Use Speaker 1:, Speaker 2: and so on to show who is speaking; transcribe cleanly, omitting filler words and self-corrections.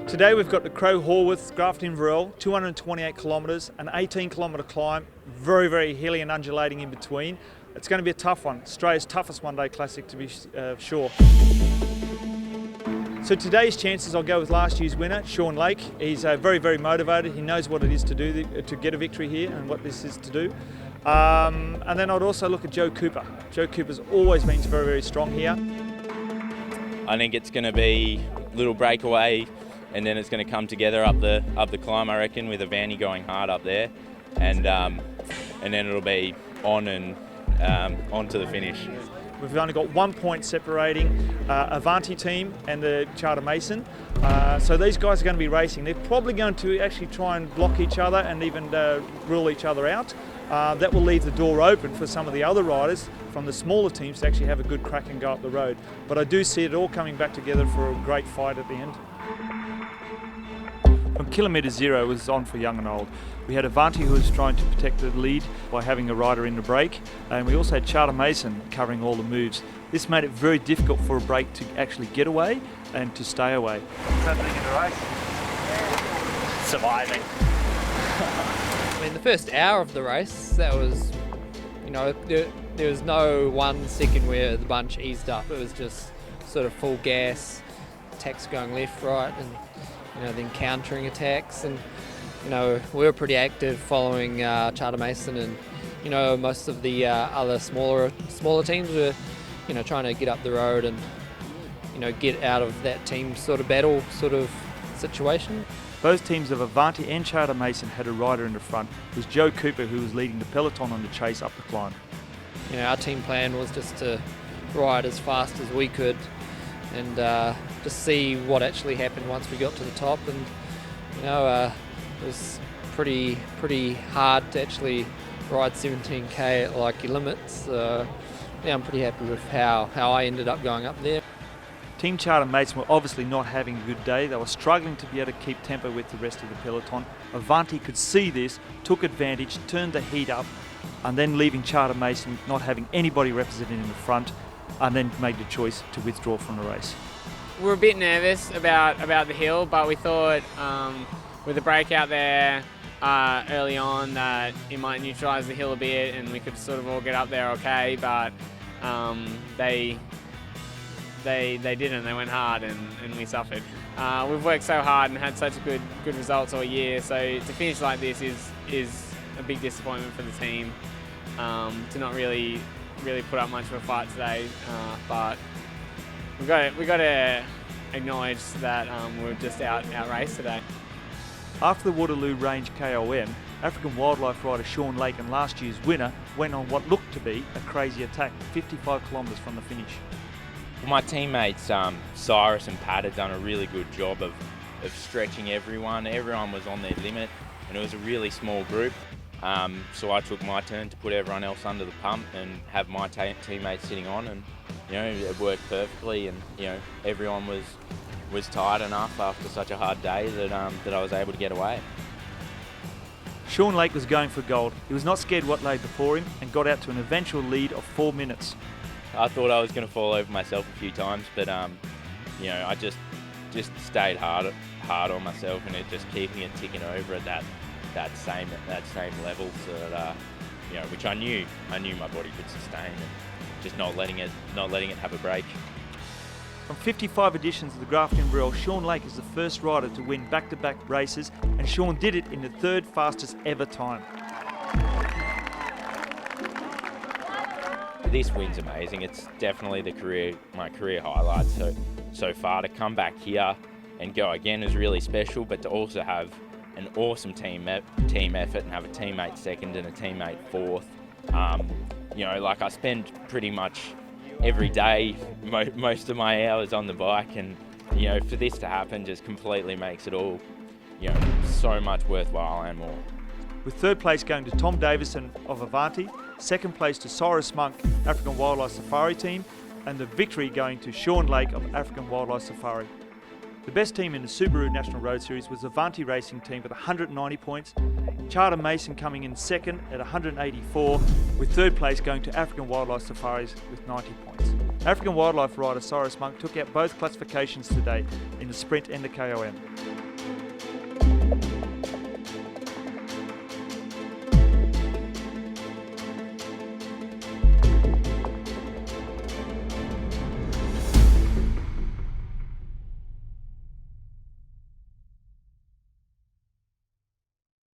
Speaker 1: Today we've got the Crow Horwith Grafton Inverell, 228 kilometres, an 18-kilometre climb, very, very hilly and undulating in between. It's going to be a tough one, Australia's toughest one-day classic to be sure. So today's chances, I'll go with last year's winner, Sean Lake. He's very, very motivated. He knows what it is to do to get a victory here and what this is to do. And then I'd also look at Joe Cooper. Joe Cooper's always been very, very strong here.
Speaker 2: I think it's going to be a little breakaway, and then it's going to come together up the climb, I reckon, with Avanti going hard up there, and then it'll be on and on to the finish.
Speaker 1: We've only got 1 point separating Avanti team and the Charter Mason. So these guys are going to be racing. They're probably going to actually try and block each other and even rule each other out. That will leave the door open for some of the other riders from the smaller teams to actually have a good crack and go up the road. But I do see it all coming back together for a great fight at the end. From kilometre zero, it was on for young and old. We had Avanti who was trying to protect the lead by having a rider in the break, and we also had Charter Mason covering all the moves. This made it very difficult for a break to actually get away and to stay away. What's happening in the race?
Speaker 3: Surviving.
Speaker 4: I mean, the first hour of the race, that was, there was no 1 second where the bunch eased up. It was just sort of full gas, attacks going left, right, and then countering attacks, and we were pretty active following Charter Mason, and most of the other smaller teams were trying to get up the road and get out of that team sort of battle sort of situation.
Speaker 1: Both teams of Avanti and Charter Mason had a rider in the front. It was Joe Cooper who was leading the peloton on the chase up the climb.
Speaker 4: Our team plan was just to ride as fast as we could and just see what actually happened once we got to the top, and it was pretty hard to actually ride 17k at like your limits. I'm pretty happy with how I ended up going up there.
Speaker 1: Team Charter Mason were obviously not having a good day. They were struggling to be able to keep tempo with the rest of the peloton. Avanti could see this, took advantage, turned the heat up, and then leaving Charter Mason not having anybody represented in the front, and then made the choice to withdraw from the race.
Speaker 5: We were a bit nervous about the hill, but we thought with the break out there early on that it might neutralise the hill a bit and we could sort of all get up there okay, but they didn't. They went hard and we suffered. We've worked so hard and had such good results all year, so to finish like this is a big disappointment for the team. To not really put up much of a fight today, but we've got to acknowledge that we're just out raced today.
Speaker 1: After the Waterloo Range KOM, African wildlife rider Sean Lake and last year's winner went on what looked to be a crazy attack 55 kilometres from the finish.
Speaker 2: Well, my teammates Cyrus and Pat had done a really good job of stretching everyone. Everyone was on their limit and it was a really small group. So I took my turn to put everyone else under the pump and have my teammates sitting on, and it worked perfectly, and everyone was tired enough after such a hard day that I was able to get away.
Speaker 1: Sean Lake was going for gold. He was not scared what lay before him and got out to an eventual lead of 4 minutes.
Speaker 2: I thought I was going to fall over myself a few times, but I just stayed hard on myself, and it just keeping it ticking over at that same level, so that which I knew my body could sustain, and just not letting it have a break.
Speaker 1: From 55 editions of the Grafton Inverell, Sean Lake is the first rider to win back-to-back races, and Sean did it in the 3rd fastest ever time.
Speaker 2: This win's amazing. It's definitely my career highlight so far. To come back here and go again is really special, but to also have an awesome team effort and have a teammate second and a teammate fourth. I spend pretty much every day, most of my hours on the bike, and for this to happen just completely makes it all so much worthwhile and more.
Speaker 1: With 3rd place going to Tom Davison of Avanti, 2nd place to Cyrus Monk, African Wildlife Safari team, and the victory going to Sean Lake of African Wildlife Safari. The best team in the Subaru National Road Series was the Avanti Racing team with 190 points, Charter Mason coming in second at 184, with third place going to African Wildlife Safaris with 90 points. African wildlife rider Cyrus Monk took out both classifications today in the sprint and the KOM. Inverell.